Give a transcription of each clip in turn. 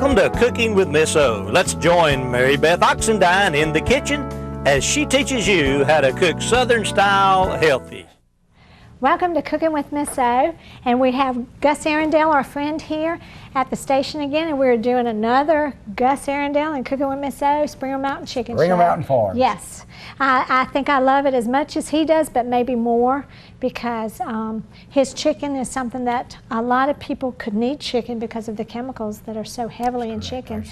Welcome to Cooking with Miss O. Let's join Mary Beth Oxendine in the kitchen as she teaches you how to cook Southern-style healthy. Welcome to Cooking with Miss O, and we have Gus Arundel, our friend, here at the station again, and we're doing another Gus Arundel and Cooking with Miss O Springer Mountain Chicken Show. Springer Mountain Farms. Yes. I think I love it as much as he does, but maybe more, because his chicken is something that a lot of people could need chicken because of the chemicals that are so heavily in chicken.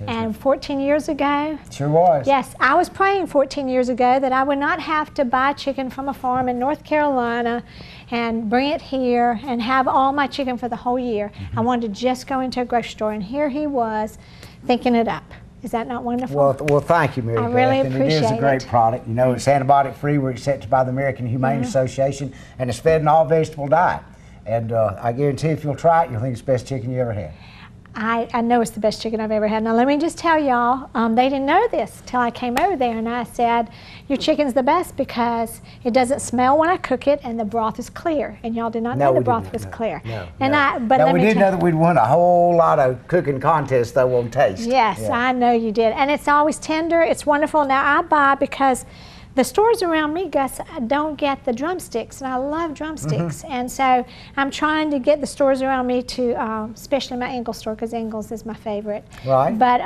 And 14 years ago, sure was. Yes, I was praying 14 years ago that I would not have to buy chicken from a farm in North Carolina and bring it here and have all my chicken for the whole year. I wanted to just go into a grocery store, and here he was thinking it up. Is that not wonderful? Well, thank you, Mary Beth. Really and appreciate it is a great product. You know, it's antibiotic free. We're accepted by the American Humane Association, and it's fed an all vegetable diet. And I guarantee if you'll try it, you'll think it's the best chicken you ever had. I know it's the best chicken I've ever had. Now let me just tell y'all, they didn't know this till I came over there, and I said, your chicken's the best because it doesn't smell when I cook it, and the broth is clear. And y'all did not know the broth was clear. No, But we did know that we'd won a whole lot of cooking contests though on taste. Yes, yeah. I know you did. And it's always tender, it's wonderful. Now I buy because the stores around me, Gus, don't get the drumsticks, and I love drumsticks. And so I'm trying to get the stores around me to, especially my Ingles store, because Ingles is my favorite. Right. But,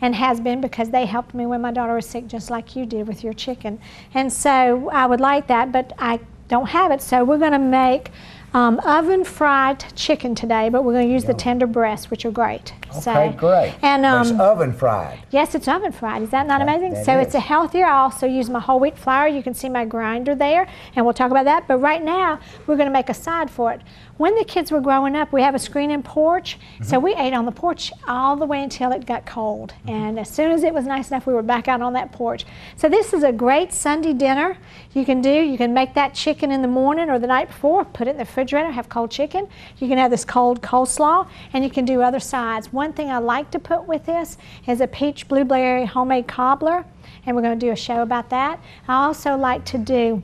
and has been, because they helped me when my daughter was sick, just like you did with your chicken. And so I would like that, but I don't have it. So we're going to make oven fried chicken today, but we're going to use the tender breasts, which are great. Okay, great. And it's oven fried. Yes, it's oven fried. Is that not amazing? That so is. it's a healthier. I also use my whole wheat flour. You can see my grinder there, and we'll talk about that. But right now, we're going to make a side for it. When the kids were growing up, we have a screen-in porch, so we ate on the porch all the way until it got cold. And as soon as it was nice enough, we were back out on that porch. So this is a great Sunday dinner you can do. You can make that chicken in the morning or the night before, put it in the refrigerator, have cold chicken. You can have this cold coleslaw, and you can do other sides. One thing I like to put with this is a peach blueberry homemade cobbler, and we're going to do a show about that. I also like to do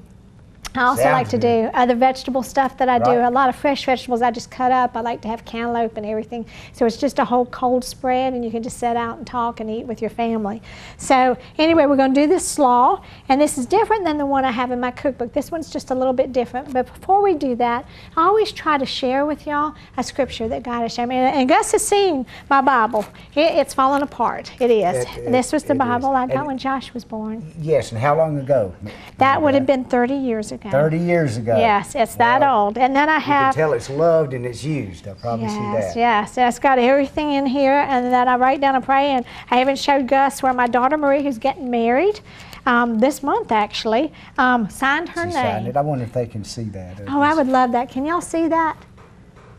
other vegetable stuff that I do. A lot of fresh vegetables I just cut up. I like to have cantaloupe and everything. So it's just a whole cold spread, and you can just sit out and talk and eat with your family. So anyway, we're going to do this slaw, and this is different than the one I have in my cookbook. This one's just a little bit different. But before we do that, I always try to share with y'all a scripture that God has shown me. And Gus has seen my Bible. It's fallen apart. It is. This was the Bible I got when Josh was born. Yes, and how long ago? That would have been 30 years ago. 30 years ago. Yes, it's that old. And then I have... You can tell it's loved and it's used. I probably see that. Yes, it's got everything in here, and that I write down and pray. And I even showed Gus where my daughter Marie, who's getting married this month actually, signed her name. Signed it. I wonder if they can see that. Oh, I would love that. Can y'all see that?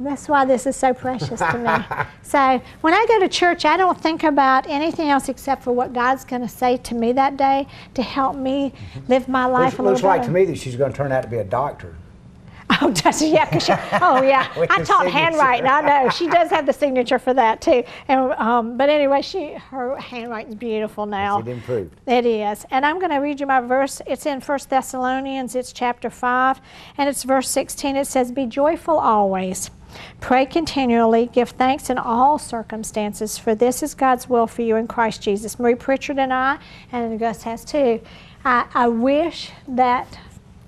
That's why this is so precious to me. So when I go to church, I don't think about anything else except for what God's going to say to me that day to help me live my life a little better. Looks like to me that she's going to turn out to be a doctor. Oh, does she? Yeah, I taught handwriting. I know she does have the signature for that too. And but anyway, her handwriting's beautiful now. It improved. It is. And I'm going to read you my verse. It's in 1 Thessalonians. It's chapter 5, and it's verse 16. It says, "Be joyful always. Pray continually, give thanks in all circumstances, for this is God's will for you in Christ Jesus." Marie Pritchard and I, and Gus has too, I wish that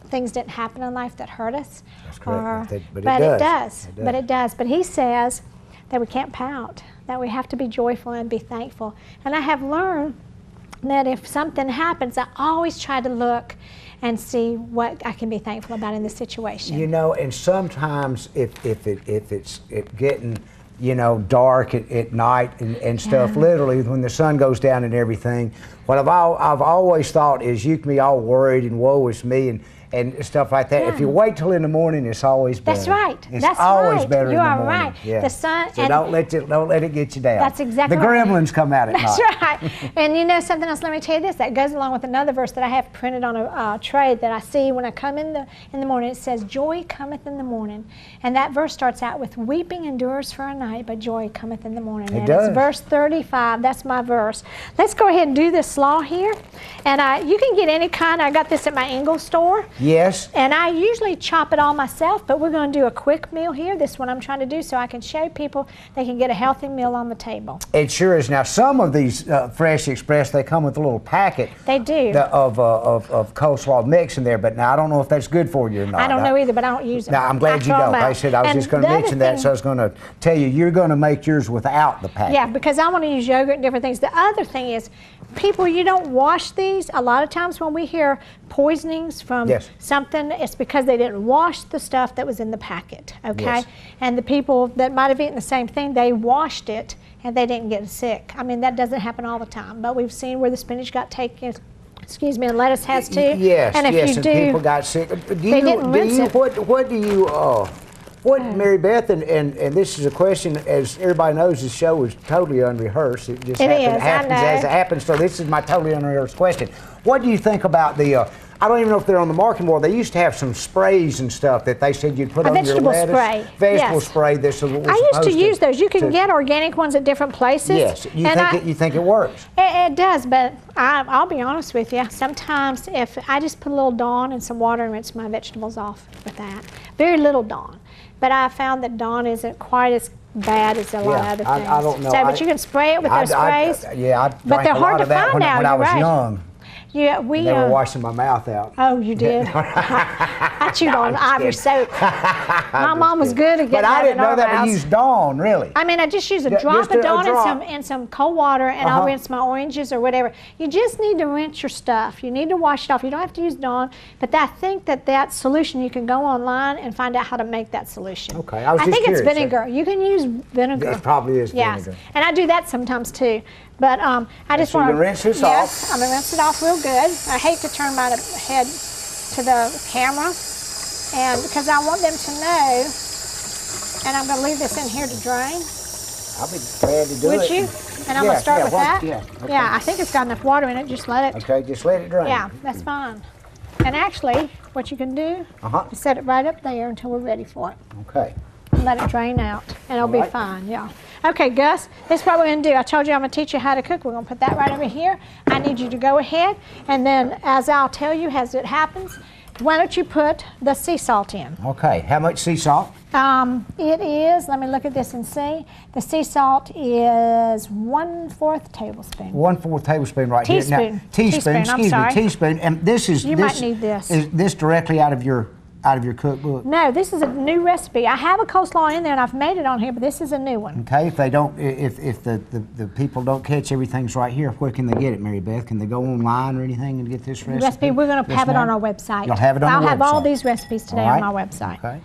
things didn't happen in life that hurt us. That's correct. But it does. But it does. But he says that we can't pout, that we have to be joyful and be thankful. And I have learned that if something happens, I always try to look and see what I can be thankful about in the situation. You know, and sometimes if it's getting, you know, dark at night and stuff, literally when the sun goes down and everything, what I've always thought is you can be all worried and woe is me and stuff like that. If you wait till in the morning, it's always better. That's right. It's always better in the morning. You are right. Yeah. The sun. So don't let it get you down. That's exactly the gremlins come out at night. That's right. And you know something else? Let me tell you this. That goes along with another verse that I have printed on a tray that I see when I come in the morning. It says, "Joy cometh in the morning," and that verse starts out with, "Weeping endures for a night, but joy cometh in the morning." It does. It's verse 35. That's my verse. Let's go ahead and do this slaw here, and you can get any kind. I got this at my Ingles store. Yes. And I usually chop it all myself, but we're going to do a quick meal here. This is what I'm trying to do so I can show people they can get a healthy meal on the table. It sure is. Now, some of these Fresh Express, they come with a little packet. They do. Of coleslaw mix in there, but now I don't know if that's good for you or not. I don't know either, but I don't use it. Now, I'm glad you don't. I said I was just going to mention that, so I was going to tell you, you're going to make yours without the packet. Yeah, because I want to use yogurt and different things. The other thing is, people, you don't wash these. A lot of times when we hear poisonings from something, it's because they didn't wash the stuff that was in the packet, okay? Yes. And the people that might have eaten the same thing, they washed it and they didn't get sick. I mean, that doesn't happen all the time, but we've seen where the spinach got taken, excuse me, and lettuce has too. Yes, and if yes, you and do, people got sick. They didn't rinse it. What, Mary Beth, and this is a question, as everybody knows, this show is totally unrehearsed. It just happens as it happens, so this is my totally unrehearsed question. What do you think about the, I don't even know if they're on the market anymore. They used to have some sprays and stuff that they said you'd put on your lettuce. Spray. Vegetable spray. This was I used to use those. You can get organic ones at different places. Yes. You think it works? It does, but I'll be honest with you. Sometimes if I just put a little Dawn and some water and rinse my vegetables off with that. Very little Dawn. But I found that Dawn isn't quite as bad as a lot of other things. I don't know. So, but you can spray it with those sprays. But they're hard to find now. When I was young. Yeah, they were washing my mouth out. Oh, you did? I chewed on Ivory soap. My mom was good at getting that in our house. But I didn't know that to use Dawn, really. I mean, I just use a drop of Dawn and some cold water, and I'll rinse my oranges or whatever. You just need to rinse your stuff. You need to wash it off. You don't have to use Dawn, but I think that solution, you can go online and find out how to make that solution. Okay, I think it's vinegar. You can use vinegar. It probably is yes. vinegar. And I do that sometimes too. But I just want to rinse this off. I'm gonna rinse it off real good. I hate to turn my head to the camera, and because I want them to know. And I'm gonna leave this in here to drain. I'll be glad to do it. Would you? And I'm gonna start with that. Yeah. Okay. Yeah, I think it's got enough water in it. Just let it. Okay, just let it drain. Yeah, that's fine. And actually, what you can do is set it right up there until we're ready for it. Okay. Let it drain out, and it'll be fine, yeah. Okay, Gus, this is what we're going to do. I told you I'm going to teach you how to cook. We're going to put that right over here. I need you to go ahead, and then as I'll tell you as it happens, why don't you put the sea salt in? Okay, how much sea salt? It is, let me look at this and see. The sea salt is 1/4 tablespoon. 1/4 tablespoon right teaspoon. here. Now, teaspoon, excuse me, teaspoon. And this is, might need this. Is this directly out of your cookbook? No, this is a new recipe. I have a coleslaw in there and I've made it on here, but this is a new one. Okay, if they don't, if the people don't catch everything's right here, where can they get it, Mary Beth? Can they go online or anything and get this recipe? We're going to have it on our website. You'll have it on the website. I'll have all these recipes today on my website. Okay.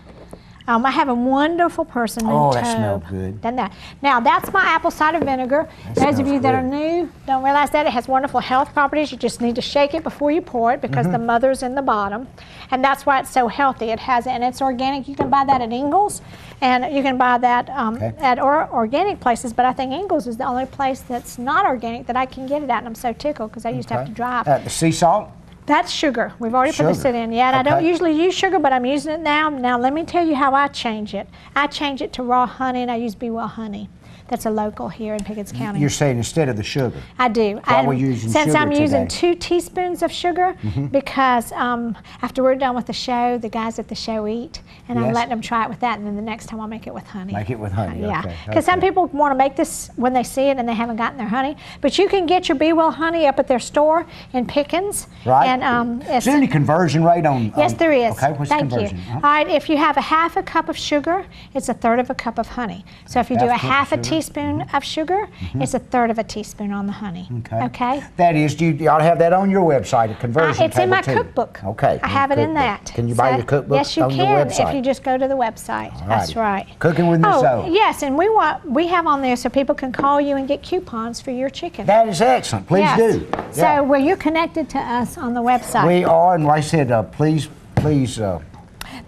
I have a wonderful person named that smells good. Done that. Now, that's my apple cider vinegar. Those of you that are new don't realize that. It has wonderful health properties. You just need to shake it before you pour it because the mother's in the bottom. And that's why it's so healthy. It has, and it's organic. You can buy that at Ingles, and you can buy that at organic places, but I think Ingles is the only place that's not organic that I can get it at, and I'm so tickled because I used to have to drive. The sea salt? That's sugar. We've already put this in. Yeah, and I don't usually use sugar, but I'm using it now. Now, let me tell you how I change it. I change it to raw honey, and I use Be Well honey. That's a local here in Pickens County. You're saying instead of the sugar? I do. Why are we using Since sugar I'm using today? 2 teaspoons of sugar, because after we're done with the show, the guys at the show eat, and I'm letting them try it with that, and then the next time I'll make it with honey. Make it with honey, yeah. Because some people want to make this when they see it and they haven't gotten their honey, but you can get your Be Well honey up at their store in Pickens. Right. And is there any conversion rate on? Yes, there is. Okay, what's the conversion? All right, if you have a 1/2 cup of sugar, it's 1/3 cup of honey. So if you do a 1/2 teaspoon of sugar, it's 1/3 teaspoon on the honey. Okay. That is, you ought to have that on your website, a conversion it's in my table, too. cookbook. Okay. I have it in that. Can you buy your cookbook yes, you on your can website? if you just go to the website. That's right. Cooking with Miss O. Yes, and we have on there so people can call you and get coupons for your chicken. That is excellent. Please do. So, well, you're connected to us on the website. We are, and like I said, please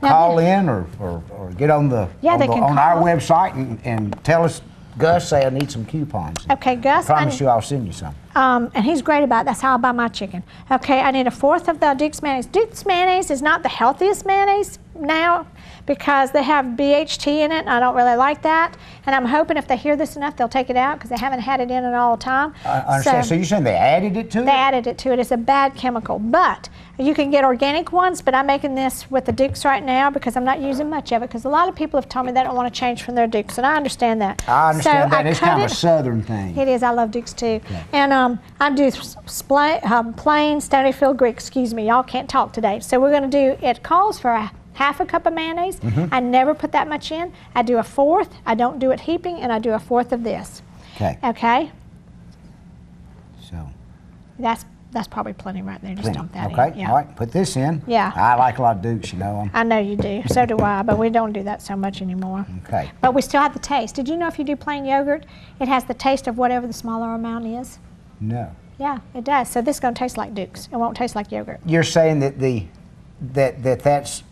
call in or get on the on our website and tell us, Gus, say I need some coupons. Okay, Gus. I promise you I'll send you some. And he's great about it. That's how I buy my chicken. Okay, I need 1/4 of the Duke's mayonnaise. Duke's mayonnaise is not the healthiest mayonnaise now because they have BHT in it, and I don't really like that. And I'm hoping if they hear this enough, they'll take it out because they haven't had it in it all the time. I understand. So you're saying they added it to it? They added it to it. It's a bad chemical. But you can get organic ones, but I'm making this with the Dukes right now because I'm not using much of it because a lot of people have told me they don't want to change from their Dukes, and I understand that. I understand that. It's kind of a southern thing. It is. I love Dukes too. Okay. And I do plain Stonyfield Greek. Excuse me. Y'all can't talk today. So we're going to do, it calls for a 1/2 cup of mayonnaise. I never put that much in. I do 1/4. I don't do it heaping, and I do 1/4 of this. Okay. Okay. So. That's probably plenty right there. Just dump that in. Okay. Yeah. All right. Put this in. Yeah. I like a lot of Dukes, you know. I know you do. So do I, but we don't do that so much anymore. Okay. But we still have the taste. Did you know if you do plain yogurt, it has the taste of whatever the smaller amount is? No. Yeah, it does. So this is going to taste like Dukes. It won't taste like yogurt. You're saying that that's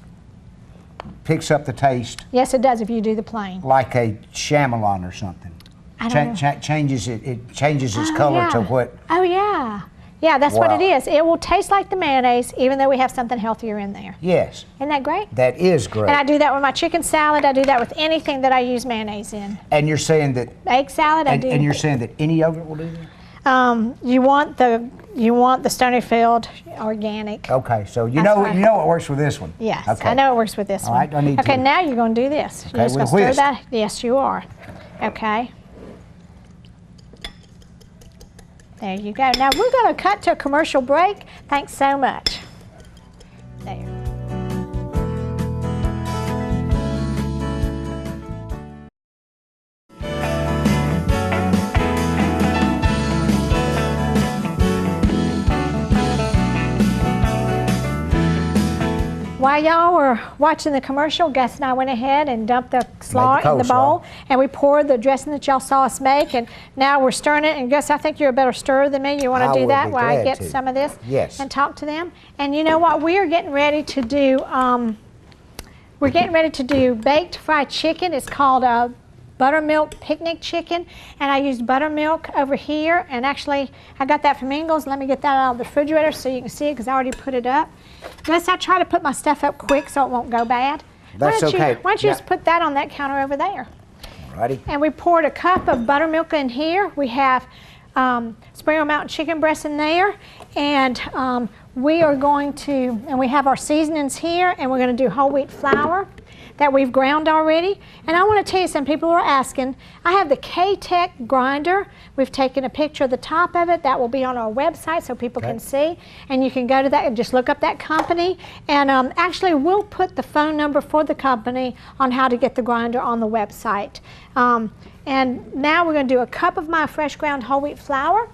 picks up the taste? Yes, it does if you do the plain. Like a chamalon or something. I don't know. Changes it changes its color to what? Oh yeah. Yeah, that's what it is. It will taste like the mayonnaise even though we have something healthier in there. Yes. Isn't that great? That is great. And I do that with my chicken salad. I do that with anything that I use mayonnaise in. And you're saying that egg salad I do. And you're saying that any yogurt will do that? You want the Stonyfield organic. Okay, so you know it works with this one. Yes, okay. I know it works with this one. All right, I need Okay, to. now you're going to do this. Okay, You're just going to with a stir whisk. that. Yes, you are. Okay. There you go. Now we're going to cut to a commercial break. Thanks so much. There. While y'all were watching the commercial, Gus and I went ahead and dumped the slaw in the bowl, and we poured the dressing that y'all saw us make, and now we're stirring it. And Gus, I think you're a better stirrer than me. You want to do that while I get some of this? Yes. And talk to them. And you know what? We are getting ready to do. We're getting ready to do baked fried chicken. It's called a buttermilk picnic chicken, and I used buttermilk over here, and actually I got that from Ingles. Let me get that out of the refrigerator so you can see it because I already put it up. Gus, I try to put my stuff up quick so it won't go bad. That's okay. Why don't you just put that on that counter over there? Alrighty. And we poured a cup of buttermilk in here. We have Springer Mountain chicken breast in there, and we are going to, and we have our seasonings here, and we're going to do whole wheat flour that we've ground already. And I want to tell you, some people are asking, I have the K-Tech grinder. We've taken a picture of the top of it. That will be on our website so people can see. And you can go to that and just look up that company. And actually, we'll put the phone number for the company on how to get the grinder on the website. And now we're going to do a cup of my fresh ground whole wheat flour.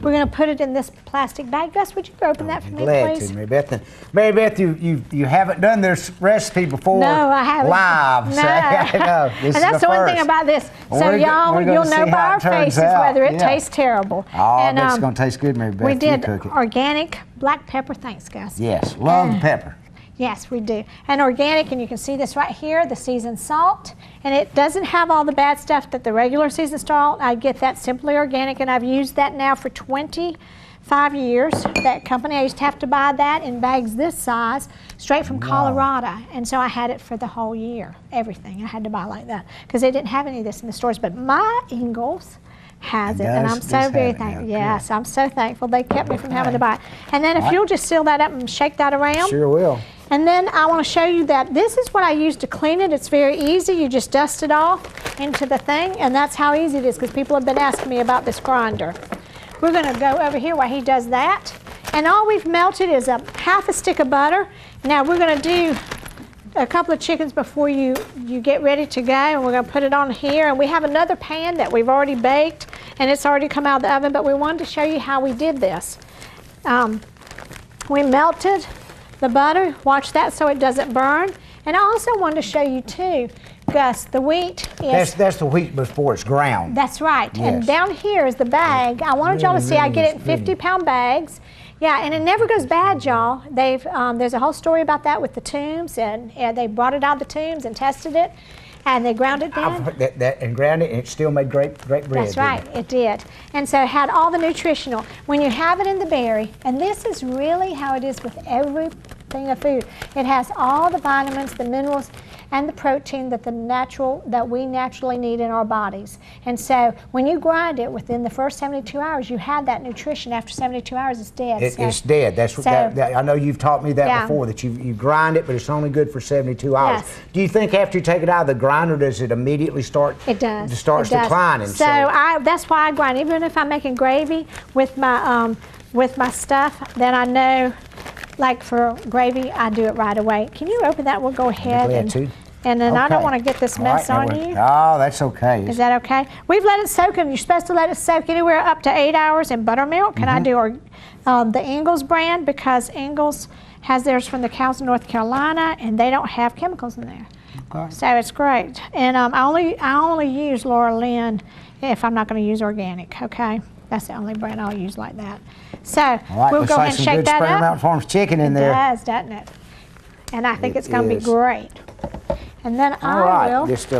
We're going to put it in this plastic bag. Gus, would you open that for me, glad please? to, Mary Beth. Mary Beth, you haven't done this recipe before. No, I haven't. Live. No. So, no, this and that's is the one first. thing about this. Well, So y'all, you'll know see by how our it turns faces out. whether it Yeah. tastes terrible. Oh, and, it's going to taste good, Mary Beth. We did You cook it. organic black pepper. Thanks, Gus. Yes, love the pepper. Yes, we do. And organic, and you can see this right here, the seasoned salt. And it doesn't have all the bad stuff that the regular seasoned salt. I get that simply organic, and I've used that now for 25 years. That company, I used to have to buy that in bags this size, straight from Colorado. And so I had it for the whole year, everything. I had to buy like that because they didn't have any of this in the stores. But my Ingles has it, and I'm so very thankful. Yes, I'm so thankful they kept me from having to buy it. And then if you'll just seal that up and shake that around. Sure will. And then I want to show you that this is what I use to clean it. It's very easy. You just dust it off into the thing, and that's how easy it is because people have been asking me about this grinder. We're going to go over here while he does that. And all we've melted is a half a stick of butter. Now we're going to do a couple of chickens before you get ready to go, and we're going to put it on here. And we have another pan that we've already baked, and it's already come out of the oven, but we wanted to show you how we did this. We melted the butter, watch that so it doesn't burn. And I also wanted to show you too, Gus, the wheat is... That's the wheat before it's ground. That's right. Yes. And down here is the bag. I wanted y'all to see, I get it in 50-pound bags. Yeah, and it never goes bad, y'all. There's a whole story about that with the tombs, and they brought it out of the tombs and tested it. And they ground it down? And ground it, and it still made great bread. That's right, it did. And so it had all the nutritional. When you have it in the berry, and this is really how it is with everything of food, it has all the vitamins, the minerals, and the protein that we naturally need in our bodies. And so when you grind it within the first 72 hours, you have that nutrition. After 72 hours, it's dead. It's dead. That's what I know you've taught me that before, that you grind it, but it's only good for 72 hours. Yes. Do you think after you take it out of the grinder, does it immediately start? It does. It starts declining. So that's why I grind. Even if I'm making gravy with my stuff, then I know, like for gravy, I do it right away. Can you open that? We'll go ahead and then I don't want to get this mess on you. Oh, that's okay. Is that okay? We've let it soak, and you're supposed to let it soak anywhere up to 8 hours in buttermilk. And I do the Ingalls brand, because Ingalls has theirs from the cows in North Carolina, and they don't have chemicals in there. Okay. So it's great. And I only use Laura Lynn if I'm not going to use organic. Okay, that's the only brand I'll use like that. So we'll go ahead and shake that up. Springer Mountain Farms chicken in there. It does, doesn't it? And I think it's going to be great. And then I will. Just,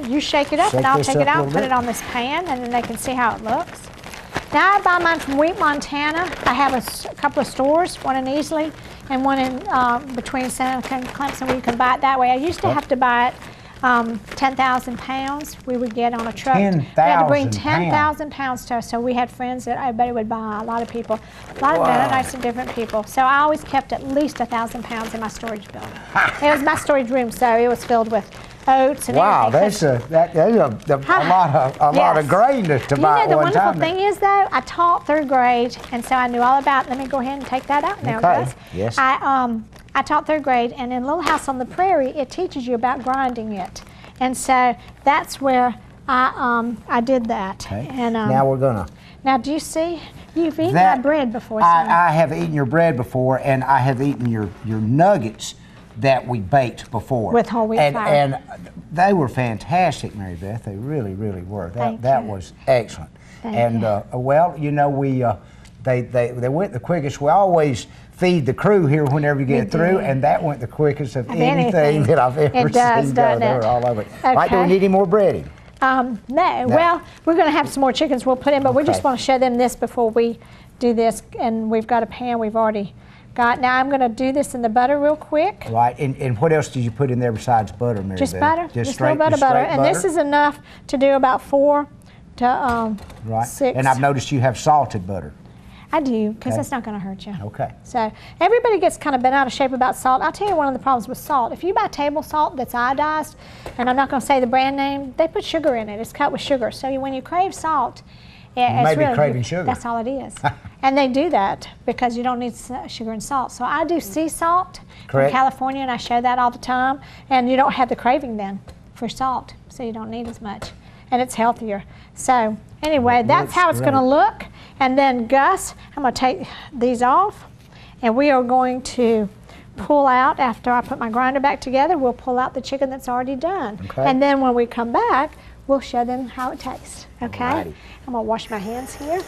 you shake it up, and I'll take it out and put it on this pan, and then they can see how it looks. Now I buy mine from Wheat, Montana. I have a couple of stores, one in Easley and one in between Seneca and Clemson, where you can buy it that way. I used to have to buy it 10,000 pounds we would get on a truck. 10,000 We had to bring 10,000 pounds to us. So we had friends that everybody would buy, a lot of people, a lot of Mennonites and different people. So I always kept at least 1,000 pounds in my storage building. It was my storage room, so it was filled with oats and everything. That's a lot of grain to buy at one time. The wonderful thing is, though, I taught 3rd grade, and so I knew all about it. Let me go ahead and take that out now, guys. Yes. I taught 3rd grade, and in Little House on the Prairie, it teaches you about grinding it. And so that's where I did that. Okay. And now we're gonna. Now, do you see? You've eaten my bread before. I have eaten your bread before, and I have eaten your nuggets that we baked before. With whole wheat flour. And they were fantastic, Mary Beth. They really, really were. That was excellent. Thank you. Well, you know, they went the quickest. We always feed the crew here whenever you get through, and that went the quickest of anything that I've ever seen. They were all over it. Okay. Right, do we need any more breading? No. Well, we're going to have some more chickens we'll put in, but we just want to show them this before we do this. And we've got a pan we've already got. Now I'm going to do this in the butter real quick. Right. And what else did you put in there besides butter, Mary Just Beth? butter. Just a little bit of butter. And this is enough to do about 4 to 6. And I've noticed you have salted butter. I do, because that's not going to hurt you. Okay. So everybody gets kind of bent out of shape about salt. I'll tell you one of the problems with salt. If you buy table salt that's iodized, and I'm not going to say the brand name, they put sugar in it. It's cut with sugar. So when you crave salt, it's really craving sugar. That's all it is. And they do that because you don't need sugar and salt. So I do sea salt from California, and I show that all the time. And you don't have the craving then for salt, so you don't need as much. And it's healthier. So anyway, that's how it's going to look. And then Gus, I'm going to take these off, and we are going to pull out, after I put my grinder back together, we'll pull out the chicken that's already done. Okay. And then when we come back, we'll show them how it tastes. Okay? Alrighty. I'm going to wash my hands here.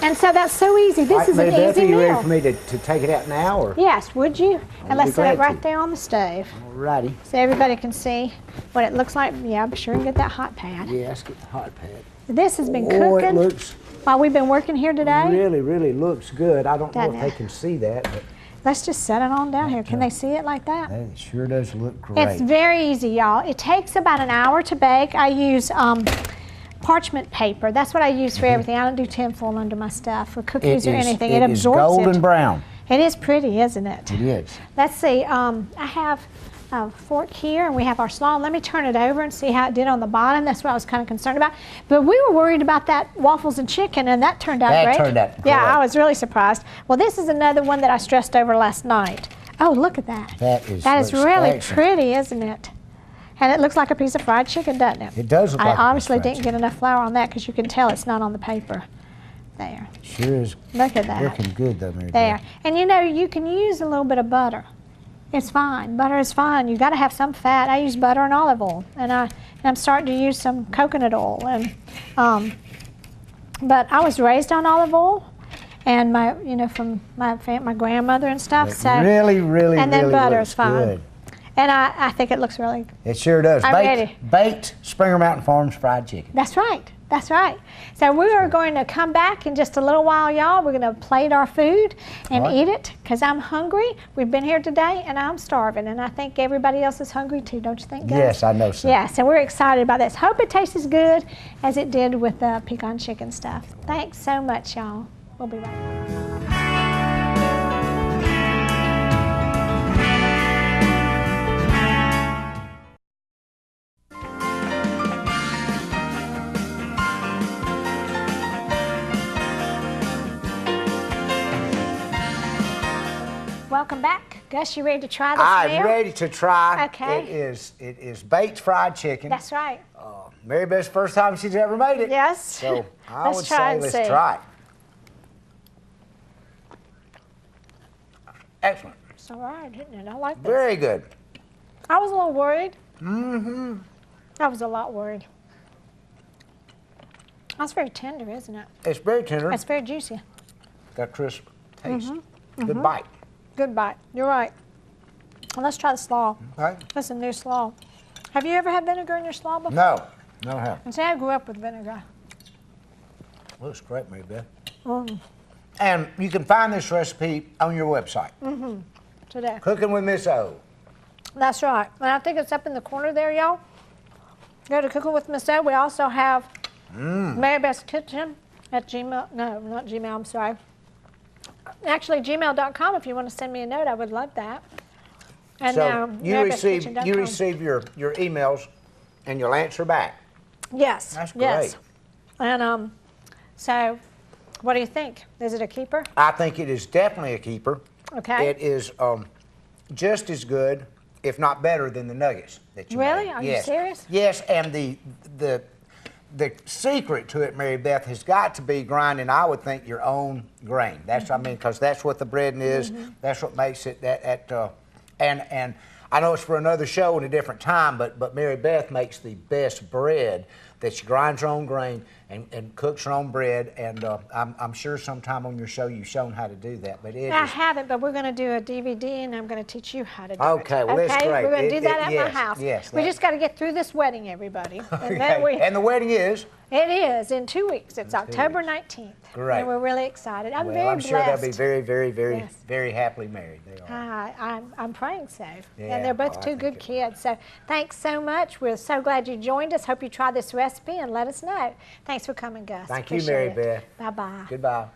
And so that's so easy. This is an easy meal. Are you ready for me to take it out now? Or? Yes, would you? And let's set it right there on the stove. Alrighty. So everybody can see what it looks like. Yeah, be sure and get that hot pad. Yeah, let's get the hot pad. This has been cooking. It looks while we've been working here today. Really, really looks good. I don't know if they can see that, but let's just set it on down here. Can they see it like that? It sure does look great. It's very easy, y'all. It takes about an hour to bake. I use parchment paper. That's what I use for everything. I don't do tinfoil under my stuff for cookies or anything. It absorbs it. It's golden brown. It is pretty, isn't it? It is. Let's see. I have a fork here, and we have our slaw. Let me turn it over and see how it did on the bottom. That's what I was kind of concerned about. But we were worried about that waffles and chicken, and that turned out great. That turned out great. Yeah, I was really surprised. Well, this is another one that I stressed over last night. Oh, look at that. That is really pretty, isn't it? And it looks like a piece of fried chicken, doesn't it? It does look like a piece of fried chicken. I obviously didn't get enough flour on that, because you can tell it's not on the paper. There. Sure is. Look at that. Looking good, though, Mary. There. And you know, you can use a little bit of butter. It's fine. Butter is fine. You got to have some fat. I use butter and olive oil, and I'm starting to use some coconut oil. And but I was raised on olive oil, and from my grandmother and stuff. So really, and then really butter is fine. good. And I think it looks really. It sure does. I'm ready. Baked Springer Mountain Farms fried chicken. That's right. That's right. So we are going to come back in just a little while, y'all. We're going to plate our food and eat it because I'm hungry. We've been here today and I'm starving, and I think everybody else is hungry too, don't you think, guys? Yes, I know so. Yeah, so we're excited about this. Hope it tastes as good as it did with the pecan chicken stuff. Thanks so much, y'all. We'll be right back. Welcome back. Gus, you ready to try this meal? I'm ready to try. Okay. It is baked fried chicken. That's right. Mary Beth's first time she's ever made it. Yes. So I would try say and let's see. try it. Excellent. It's all right, isn't it? I like this. Very good. I was a little worried. Mm-hmm. I was a lot worried. That's very tender, isn't it? It's very tender. It's very juicy. Got crisp taste. Mm-hmm. Good bite. Good bite. You're right. Well, let's try the slaw. Okay. That's a new slaw. Have you ever had vinegar in your slaw before? No, no I haven't. And see, I grew up with vinegar. Looks great, Mary Beth. Mm. And you can find this recipe on your website. Today. Cooking with Miss O. That's right. And I think it's up in the corner there, y'all. Go to Cooking with Miss O. We also have Mary Beth's Kitchen at Gmail. No, not Gmail, I'm sorry. Actually, gmail.com. If you want to send me a note, I would love that. And So you receive marybethskitchen.com. your emails and you'll answer back. Yes. That's yes. great. And so, what do you think? Is it a keeper? I think it is definitely a keeper. Okay. It is just as good, if not better, than the nuggets that you Really? made. Are Yes. you serious? Yes, and the secret to it, Mary Beth, has got to be grinding, I would think, your own grain. That's I mean, because that's what the breading is. That's what makes it and I know it's for another show and a different time, but Mary Beth makes the best bread that she grinds her own grain and cooks her own bread. And I'm sure sometime on your show you've shown how to do that. But I haven't, but we're going to do a DVD and I'm going to teach you how to do it. Okay, well, that's great. We're going to do that at my yes, house. yes, We that- just got to get through this wedding, everybody. And Okay. then And the wedding is? it is in 2 weeks. It's October weeks. 19th. Great. And we're really excited. I'm Well, very I'm blessed. sure they'll be very, very, very, Yes. very happily married. They are. I'm praying so. Yeah, And they're both I two think good it- kids. So thanks so much. We're so glad you joined us. Hope you try this recipe and let us know. Thanks for coming, Gus. Thank you, Appreciate Mary it. Beth. Bye-bye. Goodbye.